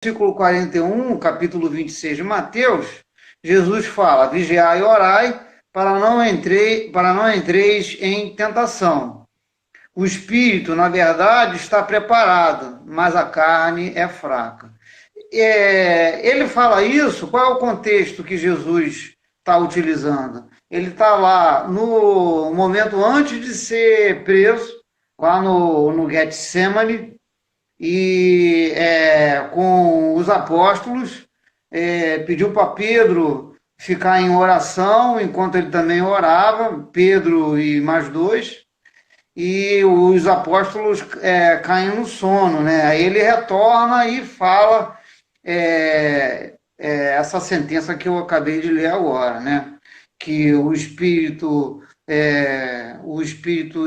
versículo 41, capítulo 26 de Mateus, Jesus fala: vigiai e orai para não entreis em tentação. O espírito, na verdade, está preparado, mas a carne é fraca. Ele fala isso, qual é o contexto que Jesus está utilizando? Ele está lá no momento antes de ser preso, lá no Getsemane, e com os apóstolos, pediu para Pedro ficar em oração, enquanto ele também orava, Pedro e mais dois, e os apóstolos caem no sono, né? Aí ele retorna e fala essa sentença que eu acabei de ler agora, né? Que o espírito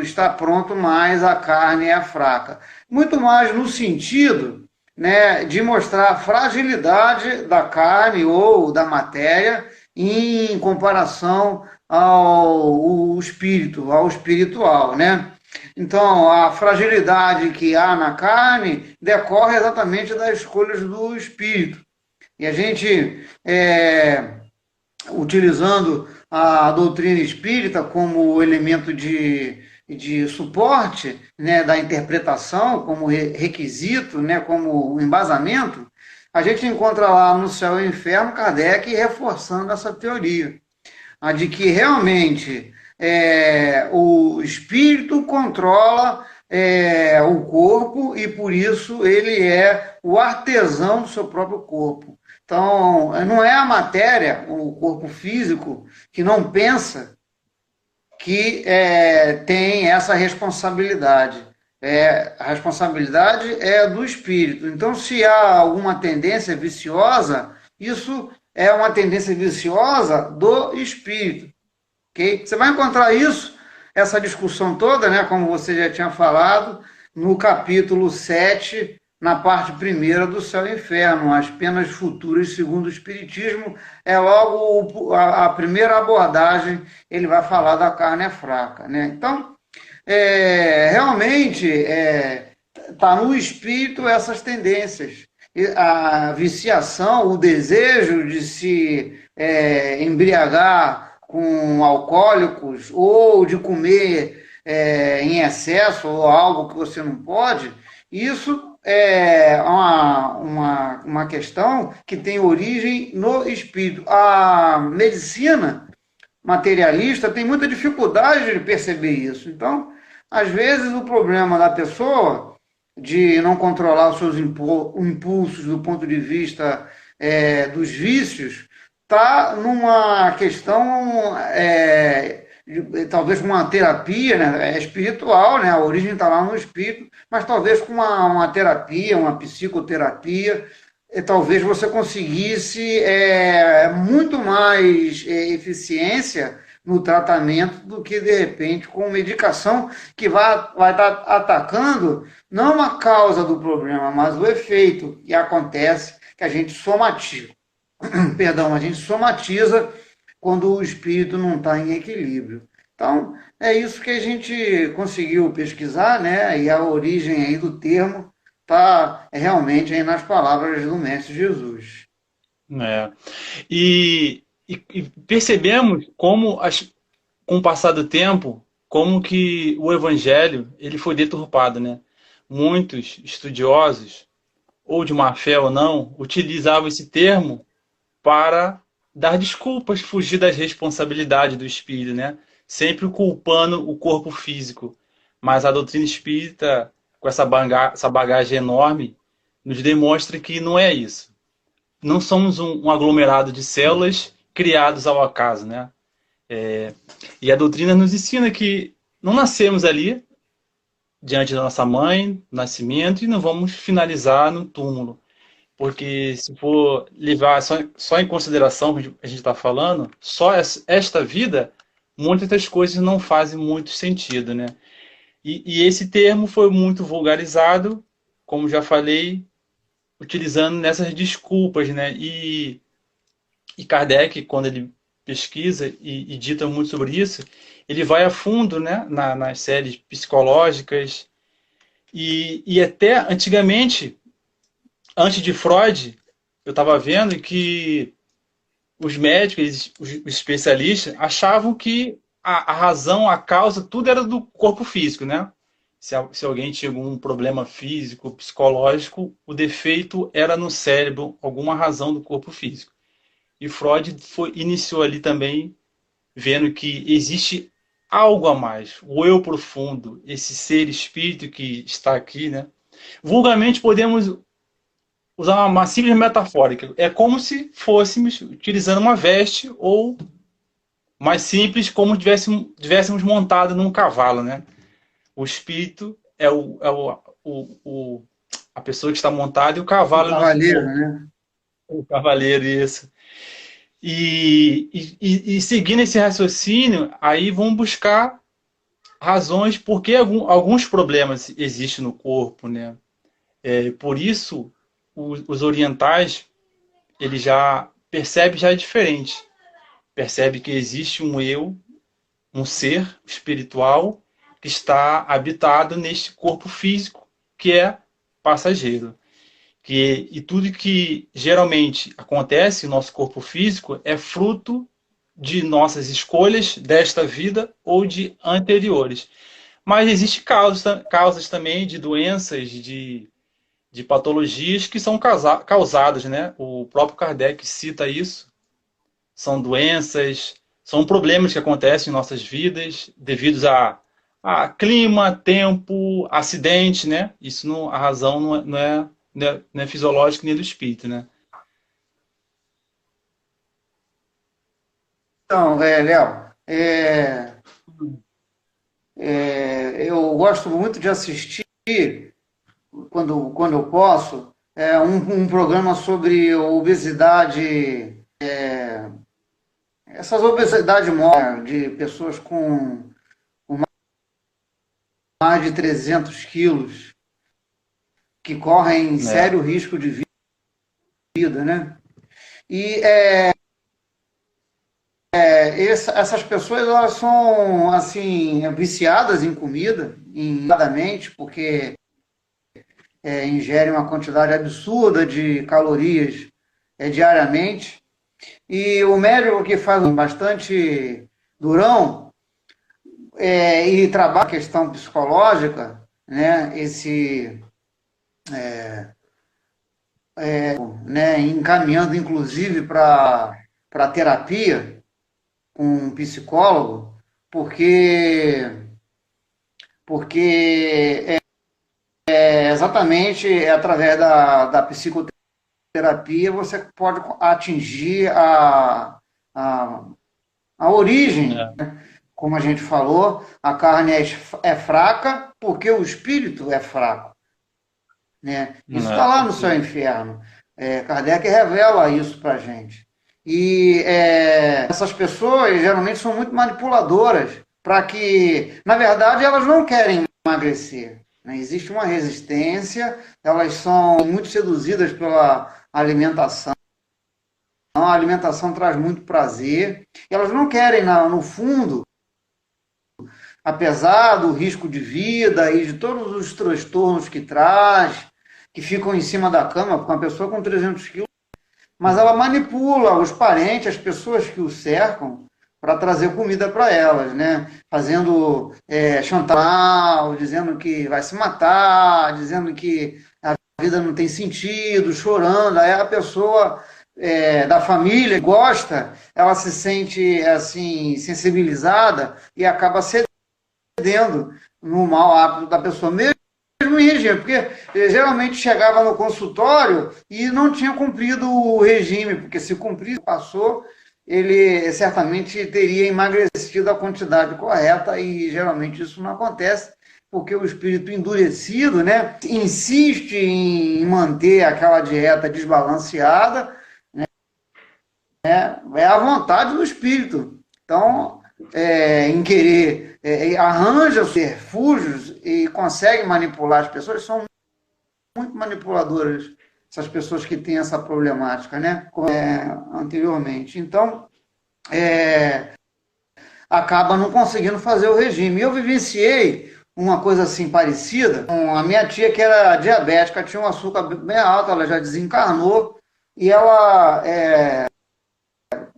está pronto, mas a carne é fraca. Muito mais no sentido, né, de mostrar a fragilidade da carne ou da matéria em comparação ao espírito, ao espiritual, né? Então, a fragilidade que há na carne decorre exatamente das escolhas do espírito. E a gente, utilizando a doutrina espírita como elemento de suporte, né, da interpretação, como requisito, né, como embasamento, a gente encontra lá no Céu e Inferno Kardec reforçando essa teoria, a de que realmente o espírito controla o corpo e por isso ele é o artesão do seu próprio corpo. Então, não é a matéria, o corpo físico, que não pensa, que tem essa responsabilidade. A responsabilidade é do espírito. Então, se há alguma tendência viciosa, isso é uma tendência viciosa do espírito. Okay? Você vai encontrar isso, essa discussão toda, né, como você já tinha falado, no capítulo 7, na parte primeira do Céu e Inferno, as penas futuras segundo o Espiritismo, é logo a primeira abordagem, ele vai falar da carne fraca. Né? Então, realmente, está no espírito essas tendências. A viciação, o desejo de se embriagar com alcoólicos ou de comer em excesso ou algo que você não pode, isso é uma questão que tem origem no espírito. A medicina materialista tem muita dificuldade de perceber isso. Então, às vezes, o problema da pessoa de não controlar os seus impulsos do ponto de vista dos vícios está numa questão, talvez com uma terapia, né, espiritual, né, a origem está lá no espírito, mas talvez com uma terapia, uma psicoterapia, talvez você conseguisse muito mais eficiência no tratamento do que, de repente, com medicação que vai estar atacando não a causa do problema, mas o efeito que acontece, que a gente somatiza. Perdão, a gente somatiza quando o espírito não está em equilíbrio. Então, é isso que a gente conseguiu pesquisar, né? E a origem aí do termo está realmente aí nas palavras do Mestre Jesus. É. E percebemos como, com o passar do tempo, como que o evangelho ele foi deturpado, né? Muitos estudiosos, ou de má fé ou não, utilizavam esse termo para dar desculpas, fugir das responsabilidades do espírito, né? Sempre culpando o corpo físico. Mas a doutrina espírita, com essa bagagem enorme, nos demonstra que não é isso. Não somos um aglomerado de células criados ao acaso, né? E a doutrina nos ensina que não nascemos ali, diante da nossa mãe, no nascimento, e não vamos finalizar no túmulo. Porque se for levar só em consideração o que a gente está falando, só esta vida, muitas das coisas não fazem muito sentido, né? E esse termo foi muito vulgarizado, como já falei, utilizando nessas desculpas, né? E Kardec, quando ele pesquisa e dita muito sobre isso, ele vai a fundo, né, nas séries psicológicas e até antigamente antes de Freud, eu estava vendo que os médicos, os especialistas, achavam que a razão, a causa, tudo era do corpo físico, né? Se alguém tinha algum problema físico, psicológico, o defeito era no cérebro, alguma razão do corpo físico. E Freud iniciou ali também, vendo que existe algo a mais, o eu profundo, esse ser espírito que está aqui, né? Vulgarmente podemos usar uma simples metafórica. É como se fôssemos utilizando uma veste ou mais simples, como tivéssemos montado num cavalo, né? O espírito é a pessoa que está montada e o O cavalo é o nosso cavaleiro, corpo. né? O cavaleiro, isso. E seguindo esse raciocínio, aí vão buscar razões porque alguns problemas existem no corpo, né? Por isso, os orientais, ele já percebe já diferente. Percebe que existe um eu, um ser espiritual que está habitado neste corpo físico que é passageiro. E tudo que geralmente acontece no nosso corpo físico é fruto de nossas escolhas desta vida ou de anteriores. Mas existem causas também de doenças, de patologias que são causadas, né? O próprio Kardec cita isso. São doenças, são problemas que acontecem em nossas vidas devido a clima, tempo, acidente, né? Isso não, a razão não é fisiológica nem do espírito, né? Então, Léo, eu gosto muito de assistir, quando eu posso, um programa sobre obesidade, essas obesidades mórbicas de pessoas com mais de 300 quilos, que correm É, sério risco de vida, né? E essas pessoas, elas são, assim, viciadas em comida, porque ingerem uma quantidade absurda de calorias diariamente. E o médico que faz bastante durão e trabalha a questão psicológica, né, encaminhando inclusive para terapia com um psicólogo, porque porque exatamente através da psicoterapia você pode atingir a, a origem, é, como a gente falou, a carne é fraca porque o espírito é fraco, né? Isso está lá no céu e perfeito. inferno. Kardec revela isso para a gente. E essas pessoas geralmente são muito manipuladoras para que, na verdade, elas não querem emagrecer, né? Existe uma resistência, elas são muito seduzidas pela alimentação. A alimentação traz muito prazer. E elas não querem, no fundo, apesar do risco de vida e de todos os transtornos que traz, que ficam em cima da cama, porque uma pessoa com 300 quilos, mas ela manipula os parentes, as pessoas que o cercam, para trazer comida para elas, né? Fazendo chantagem, dizendo que vai se matar, dizendo que a vida não tem sentido, chorando. Aí a pessoa da família gosta, ela se sente assim sensibilizada e acaba cedendo no mau hábito da pessoa, mesmo em regime, porque geralmente chegava no consultório e não tinha cumprido o regime, porque se cumprisse, passou, ele certamente teria emagrecido a quantidade correta e geralmente isso não acontece, porque o espírito endurecido, né, insiste em manter aquela dieta desbalanceada, é a vontade do espírito. Então, em querer, arranja os refúgios e consegue manipular as pessoas, são muito manipuladoras, essas pessoas que têm essa problemática, né? Como anteriormente. Então, acaba não conseguindo fazer o regime. Eu vivenciei uma coisa assim parecida. A minha tia, que era diabética, tinha um açúcar bem alto, ela já desencarnou, e ela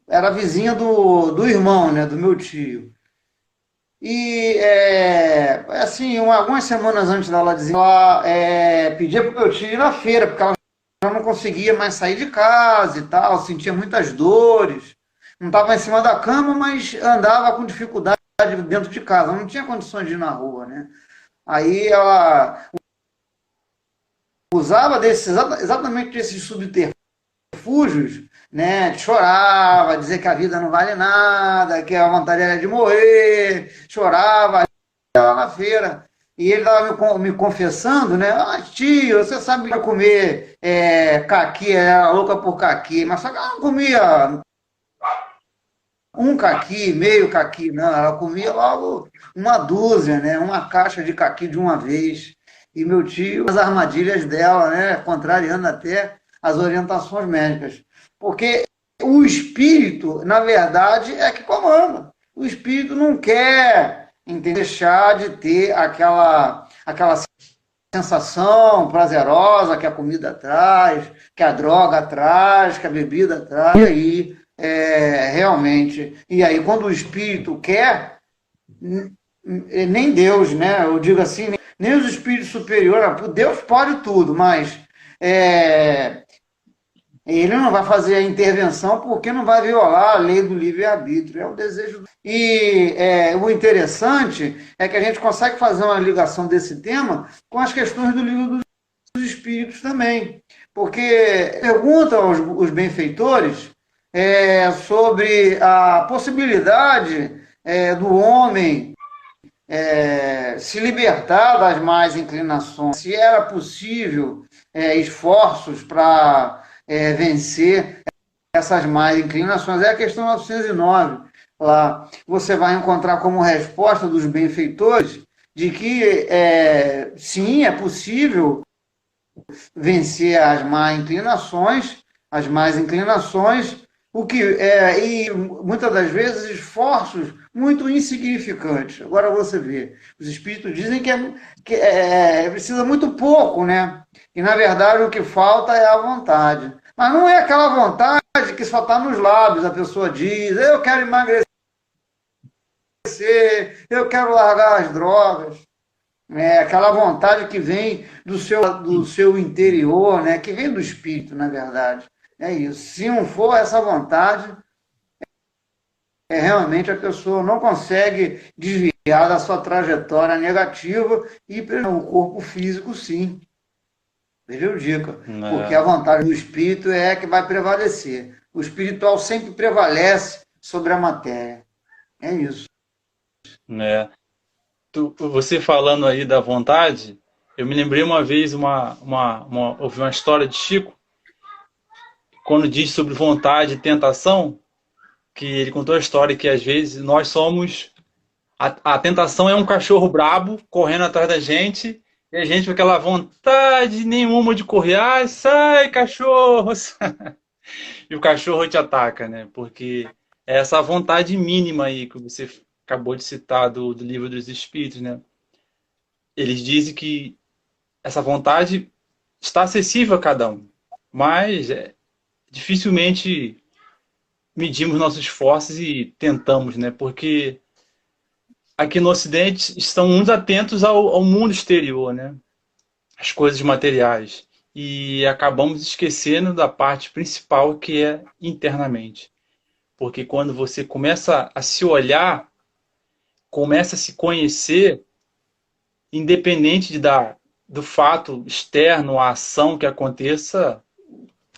era vizinha do irmão, né, do meu tio. E, assim, algumas semanas antes dela dizer, ela pedia para o meu tio ir na feira, porque ela já não conseguia mais sair de casa e tal, sentia muitas dores. Não estava em cima da cama, mas andava com dificuldade dentro de casa, não tinha condições de ir na rua, né? Aí ela usava exatamente desses subterfúgios, né? Chorava, dizia que a vida não vale nada, que a vontade era de morrer, chorava lá na feira. E ele estava me confessando, né? Ah, tio, você sabe que comer caqui, era louca por caqui, mas só que ela não comia um caqui, meio caqui, não, ela comia logo uma dúzia, né? Uma caixa de caqui de uma vez. E meu tio, as armadilhas dela, né? Contrariando até as orientações médicas. Porque o espírito, na verdade, é que comanda. O espírito não quer, entender, deixar de ter aquela sensação prazerosa que a comida traz, que a droga traz, que a bebida traz. E aí, realmente, e aí quando o espírito quer, nem Deus, né? Eu digo assim, nem os espíritos superiores, Deus pode tudo, mas ele não vai fazer a intervenção porque não vai violar a lei do livre-arbítrio, é o desejo. E o interessante é que a gente consegue fazer uma ligação desse tema com as questões do livro dos espíritos também, porque pergunta aos benfeitores sobre a possibilidade do homem se libertar das más inclinações, se era possível esforços para vencer essas más inclinações. É a questão 909. Lá você vai encontrar como resposta dos benfeitores de que sim, é possível vencer as más inclinações, o que e muitas das vezes esforços muito insignificantes. Agora você vê, os espíritos dizem que precisa muito pouco, né? E na verdade o que falta é a vontade. Mas não é aquela vontade que só está nos lábios, a pessoa diz, eu quero emagrecer, eu quero largar as drogas. Aquela vontade que vem do seu interior, né? Que vem do espírito, na verdade. É isso. Se não for essa vontade, realmente a pessoa não consegue desviar da sua trajetória negativa e o corpo físico, sim. Prejudica. Porque a vontade do espírito é que vai prevalecer. O espiritual sempre prevalece sobre a matéria. É isso. Você falando aí da vontade, eu me lembrei uma vez, ouvi uma história de Chico, quando diz sobre vontade e tentação, que ele contou a história que às vezes nós somos... A tentação é um cachorro brabo correndo atrás da gente, e a gente com aquela vontade nenhuma de correr, ai, sai cachorro! E o cachorro te ataca, né? Porque é essa vontade mínima aí que você acabou de citar do Livro dos Espíritos, né? Eles dizem que essa vontade está acessível a cada um, mas dificilmente medimos nossos esforços e tentamos, né? Porque aqui no Ocidente estão muito atentos ao mundo exterior, né? As coisas materiais. E acabamos esquecendo da parte principal, que é internamente. Porque quando você começa a se olhar, começa a se conhecer, independente do fato externo, a ação que aconteça,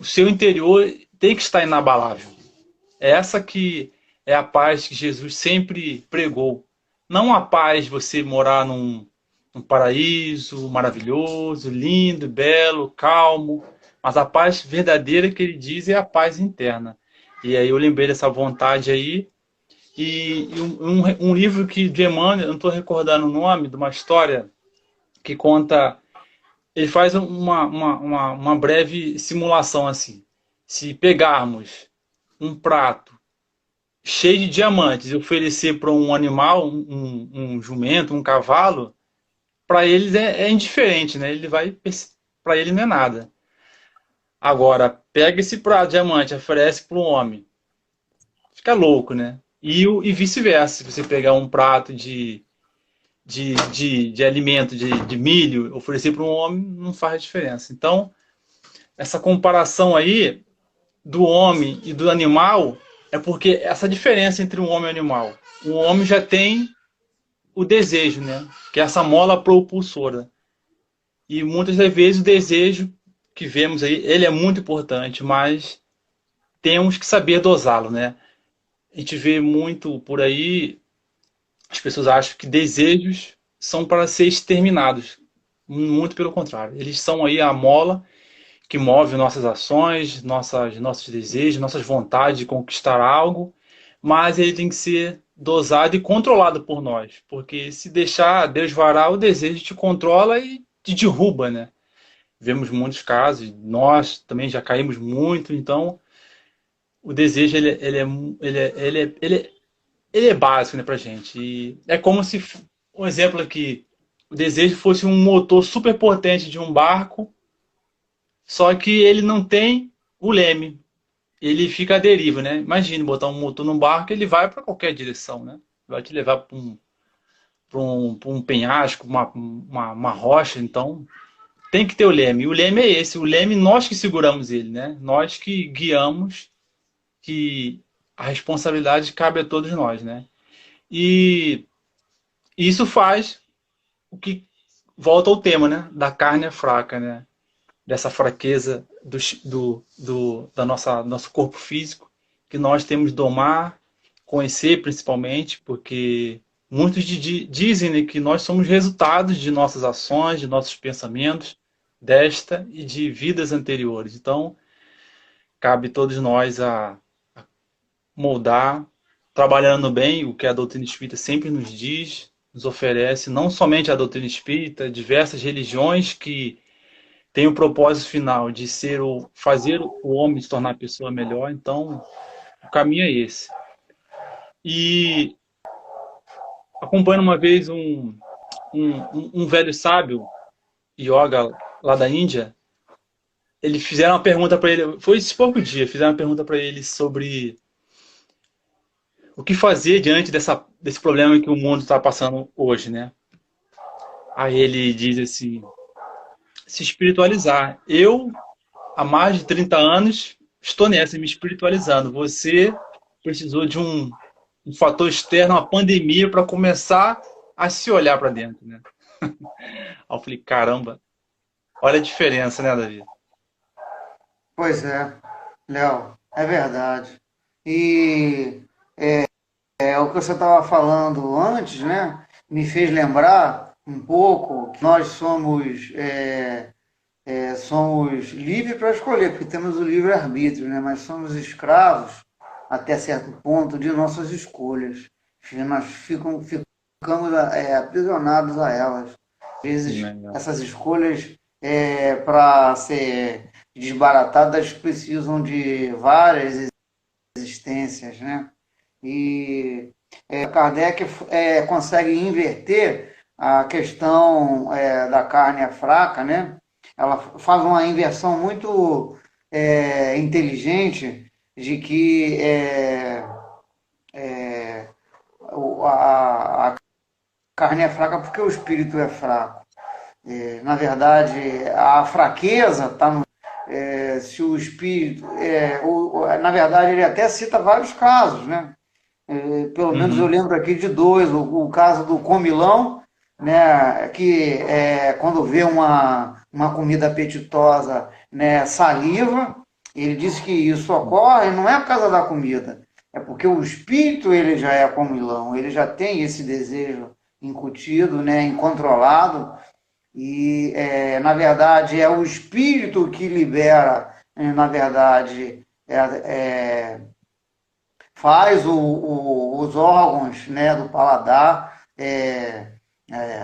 o seu interior tem que estar inabalável. Essa que é a paz que Jesus sempre pregou. Não a paz de você morar num paraíso maravilhoso, lindo, belo, calmo, mas a paz verdadeira que ele diz é a paz interna. E aí eu lembrei dessa vontade aí, e um livro de Emmanuel, eu não estou recordando o nome, de uma história que conta, ele faz uma breve simulação assim. Se pegarmos um prato cheio de diamantes e oferecer para um animal, um jumento, um cavalo, para eles é indiferente, né? Para ele não é nada. Agora, pega esse prato de diamante, oferece para um homem, fica louco, né? E vice-versa, se você pegar um prato de alimento, de milho, oferecer para um homem, não faz diferença. Então, essa comparação aí do homem e do animal é porque essa diferença entre um homem e um animal. O homem já tem o desejo, né? Que é essa mola propulsora. E muitas das vezes o desejo que vemos aí, ele é muito importante, mas temos que saber dosá-lo, né? A gente vê muito por aí, as pessoas acham que desejos são para ser exterminados. Muito pelo contrário. Eles são aí a mola que move nossas ações, nossos desejos, nossas vontades de conquistar algo, mas ele tem que ser dosado e controlado por nós, porque se deixar desvarar, o desejo te controla e te derruba, né? Vemos muitos casos, nós também já caímos muito, então o desejo ele é básico, né, pra gente. E é como se, um exemplo aqui, o desejo fosse um motor super potente de um barco, só que ele não tem o leme. Ele fica à deriva, né? Imagine botar um motor num barco, ele vai para qualquer direção, né? Vai te levar pra um penhasco, uma rocha. Então, tem que ter o leme. E o leme é esse. O leme, nós que seguramos ele, né? Nós que guiamos, que a responsabilidade cabe a todos nós, né? E isso faz o que volta ao tema, né? Da carne é fraca, né? Dessa fraqueza da nosso corpo físico, que nós temos de domar, conhecer principalmente, porque muitos dizem, né, que nós somos resultados de nossas ações, de nossos pensamentos, desta e de vidas anteriores. Então, cabe a todos nós a moldar, trabalhando bem o que a doutrina espírita sempre nos diz, nos oferece, não somente a doutrina espírita, diversas religiões que tem o propósito final de fazer o homem se tornar a pessoa melhor, então o caminho é esse. E acompanho uma vez um velho sábio, yoga lá da Índia, eles fizeram uma pergunta para ele, foi esse pouco dia, fizeram uma pergunta para ele sobre o que fazer diante desse problema que o mundo está passando hoje, né? Aí ele diz assim, se espiritualizar. Eu, há mais de 30 anos, estou nessa, me espiritualizando. Você precisou de um fator externo, uma pandemia, para começar a se olhar para dentro, né? Aí eu falei, caramba, olha a diferença, né, Davi? Pois é, Léo, é verdade. E o que você estava falando antes, né, me fez lembrar um pouco que nós somos livres para escolher, porque temos o livre-arbítrio, né, mas somos escravos até certo ponto de nossas escolhas. Nós ficamos aprisionados a elas. Às vezes, Legal. essas escolhas, para ser desbaratadas, precisam de várias existências, né? E Kardec consegue inverter a questão da carne fraca, né? Ela faz uma inversão muito inteligente de que a carne é fraca porque o espírito é fraco. Na verdade, a fraqueza está no. Se o espírito. Na verdade, ele até cita vários casos, né? Pelo menos eu Uhum. lembro aqui de dois. O caso do comilão, né? Que quando vê uma comida apetitosa, né? Saliva. Ele diz que isso ocorre não é por causa da comida, é porque o espírito ele já é comilão, ele já tem esse desejo incutido, né? Incontrolado. E, na verdade, é o espírito que libera, na verdade, faz os órgãos, né, do paladar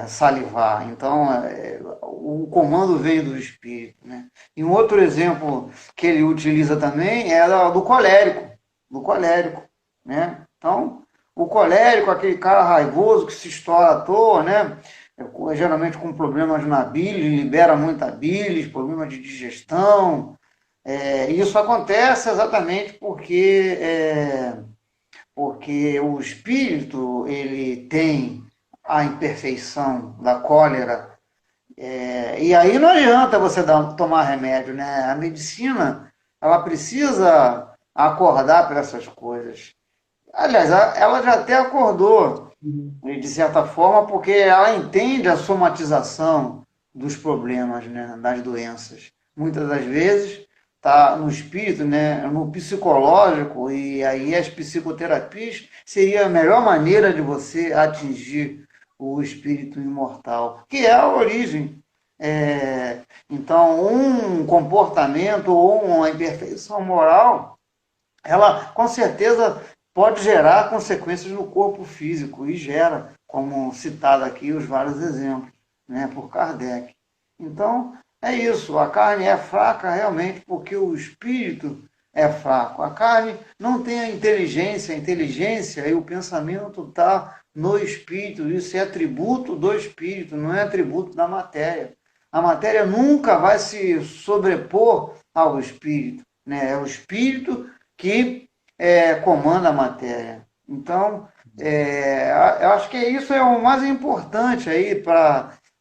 salivar. Então, o comando vem do espírito, né? E um outro exemplo que ele utiliza também é do colérico, né? Então, o colérico, aquele cara raivoso que se estoura à toa, né? geralmente com problemas na bile, libera muita bilis, problema de digestão. Isso acontece exatamente porque o espírito ele tem a imperfeição da cólera. E aí não adianta você tomar remédio, né? A medicina, ela precisa acordar para essas coisas. Aliás, ela já até acordou, de certa forma, porque ela entende a somatização dos problemas, né? Das doenças. Muitas das vezes está no espírito, né? No psicológico, e aí as psicoterapias seria a melhor maneira de você atingir o espírito imortal, que é a origem. Então, um comportamento ou uma imperfeição moral, ela com certeza pode gerar consequências no corpo físico, e gera, como citado aqui, os vários exemplos, né, por Kardec. Então, é isso, a carne é fraca realmente porque o espírito é fraco. A carne não tem a inteligência e o pensamento está no espírito, isso é atributo do espírito, não é atributo da matéria. A matéria nunca vai se sobrepor ao espírito, né? É o espírito que comanda a matéria. Então, eu acho que isso é o mais importante aí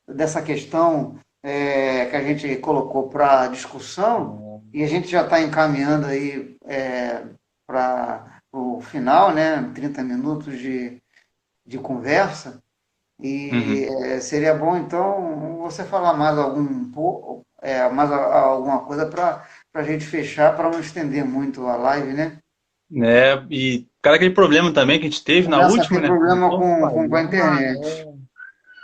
dessa questão que a gente colocou para discussão, e a gente já está encaminhando aí para o final, né? 30 minutos de conversa. E seria bom, então, você falar mais mais alguma coisa para a gente fechar, para não estender muito a live, né? E, cara, aquele problema também que a gente teve na Começa a última, ter né? problema Começou a com a falhar, internet.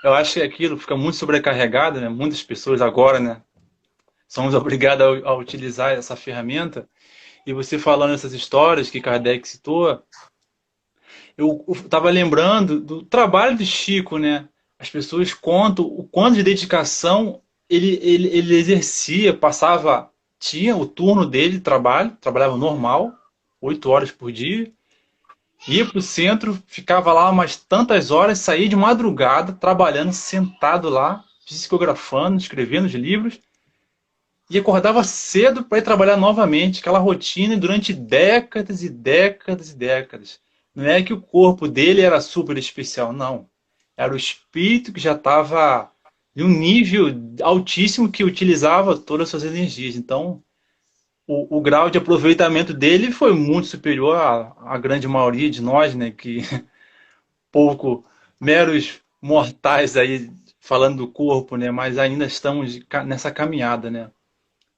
Eu acho que aquilo fica muito sobrecarregado, né? Muitas pessoas agora, né? Somos obrigados a utilizar essa ferramenta. E você falando essas histórias que Kardec citou, eu estava lembrando do trabalho do Chico, né? As pessoas contam o quanto de dedicação ele exercia, tinha o turno dele de trabalho, trabalhava normal, 8 horas por dia, ia para o centro, ficava lá umas tantas horas, saía de madrugada, trabalhando, sentado lá, psicografando, escrevendo os livros, e acordava cedo para ir trabalhar novamente, aquela rotina durante décadas e décadas e décadas. Não é que o corpo dele era super especial, não. Era o espírito que já estava em um nível altíssimo que utilizava todas as suas energias. Então, o grau de aproveitamento dele foi muito superior à grande maioria de nós, né? Que pouco meros mortais aí falando do corpo, né? Mas ainda estamos nessa caminhada, né?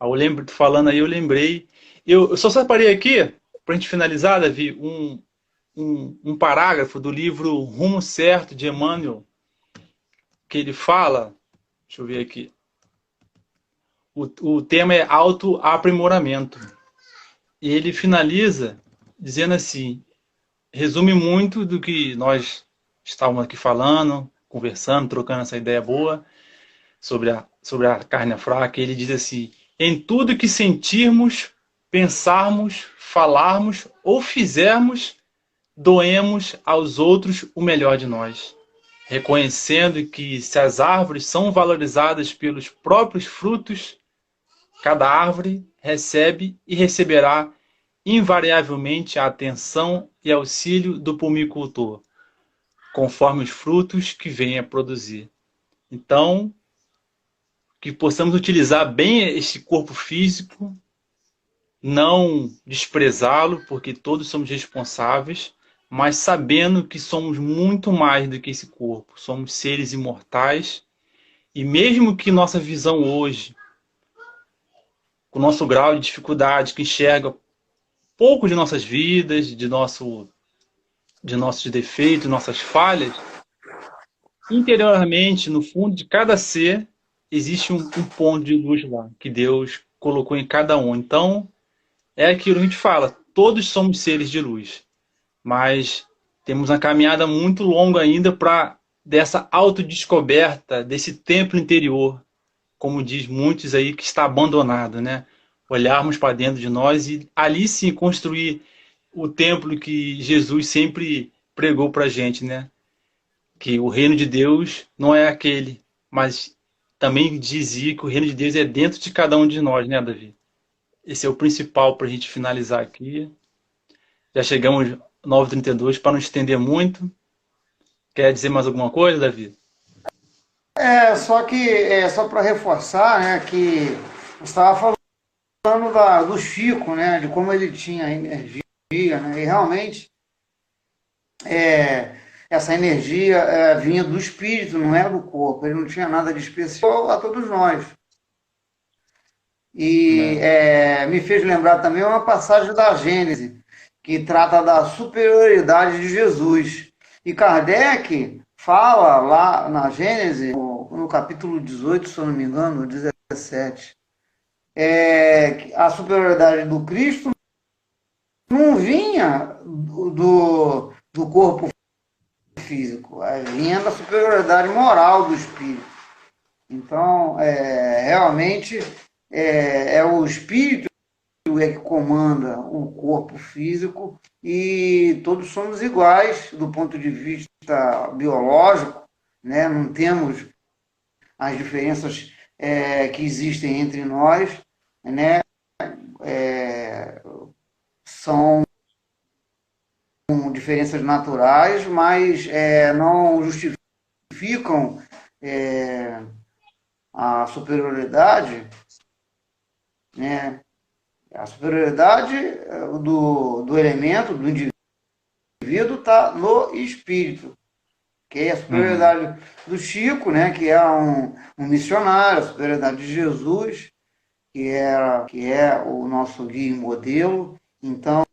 Eu lembro, falando aí, eu lembrei. Eu só separei aqui, para a gente finalizar, Davi, um parágrafo do livro Rumo Certo, de Emmanuel, que ele fala, deixa eu ver aqui, o tema é autoaprimoramento. E ele finaliza dizendo assim, resume muito do que nós estávamos aqui falando, conversando, trocando essa ideia boa sobre a carne fraca. Ele diz assim, em tudo que sentirmos, pensarmos, falarmos ou fizermos, doemos aos outros o melhor de nós, reconhecendo que se as árvores são valorizadas pelos próprios frutos, cada árvore recebe e receberá invariavelmente a atenção e auxílio do pomicultor, conforme os frutos que venha a produzir. Então, que possamos utilizar bem esse corpo físico, não desprezá-lo, porque todos somos responsáveis, mas sabendo que somos muito mais do que esse corpo. Somos seres imortais, e mesmo que nossa visão hoje, com o nosso grau de dificuldade, que enxerga pouco de nossas vidas, de nossos defeitos, nossas falhas, interiormente, no fundo de cada ser, existe um ponto de luz lá, que Deus colocou em cada um. Então, é aquilo que a gente fala, todos somos seres de luz, mas temos uma caminhada muito longa ainda para dessa autodescoberta, desse templo interior, como diz muitos aí, que está abandonado, né? Olharmos para dentro de nós e ali sim construir o templo que Jesus sempre pregou para a gente, né? que o reino de Deus não é aquele, mas também dizia que o reino de Deus é dentro de cada um de nós, né, Davi? Esse é o principal para a gente finalizar aqui. Já chegamos 9h32 para não estender muito. Quer dizer mais alguma coisa, Davi? Só que, só para reforçar, né, que você estava falando do Chico, né, de como ele tinha energia, né, e realmente essa energia vinha do espírito, não é do corpo, ele não tinha nada de especial a todos nós. E Né? me fez lembrar também uma passagem da Gênese, que trata da superioridade de Jesus. E Kardec fala lá na Gênese, no capítulo 18, se eu não me engano, 17, que a superioridade do Cristo não vinha do corpo físico, vinha da superioridade moral do espírito. Então, realmente, é o espírito que comanda o corpo físico e todos somos iguais do ponto de vista biológico, né? Não temos as diferenças que existem entre nós, né? São diferenças naturais, mas não justificam a superioridade, né? A superioridade do elemento, do indivíduo, está no espírito, que é a Uhum. superioridade do Chico, né? Que é um missionário, a superioridade de Jesus, que é o nosso guia e modelo. Então,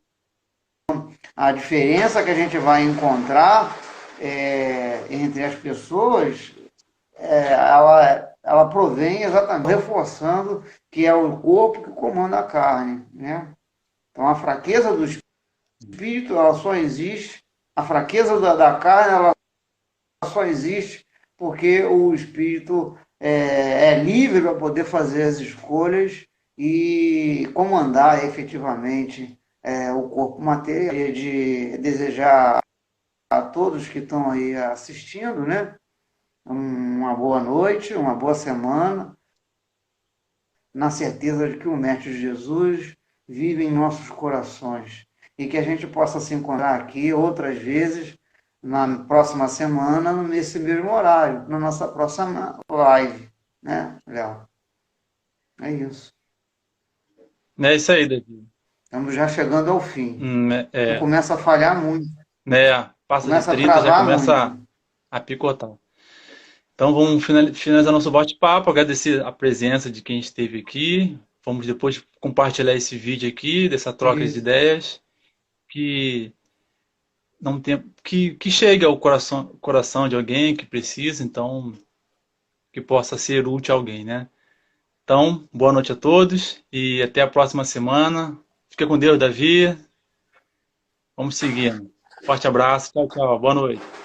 a diferença que a gente vai encontrar entre as pessoas, ela provém exatamente reforçando que é o corpo que comanda a carne, né? Então, a fraqueza do espírito, ela só existe, a fraqueza da carne, ela só existe porque o espírito é livre para poder fazer as escolhas e comandar efetivamente o corpo material. De desejar a todos que estão aí assistindo, né? Uma boa noite, uma boa semana, na certeza de que o Mestre Jesus vive em nossos corações e que a gente possa se encontrar aqui outras vezes na próxima semana, nesse mesmo horário, na nossa próxima live, né, Léo? É isso. É isso aí, Davi. Estamos já chegando ao fim. É, Eu é, começo a falhar muito, né? Passa de começa a 30 já travar começa muito. a picotar. Então vamos finalizar nosso bate-papo, agradecer a presença de quem esteve aqui. Vamos depois compartilhar esse vídeo aqui, dessa troca de Isso. ideias, que não tem, que chegue ao coração de alguém que precisa, então que possa ser útil a alguém, né? Então, boa noite a todos e até a próxima semana. Fica com Deus, Davi. Vamos seguindo. Forte abraço. Tchau, tchau. Boa noite.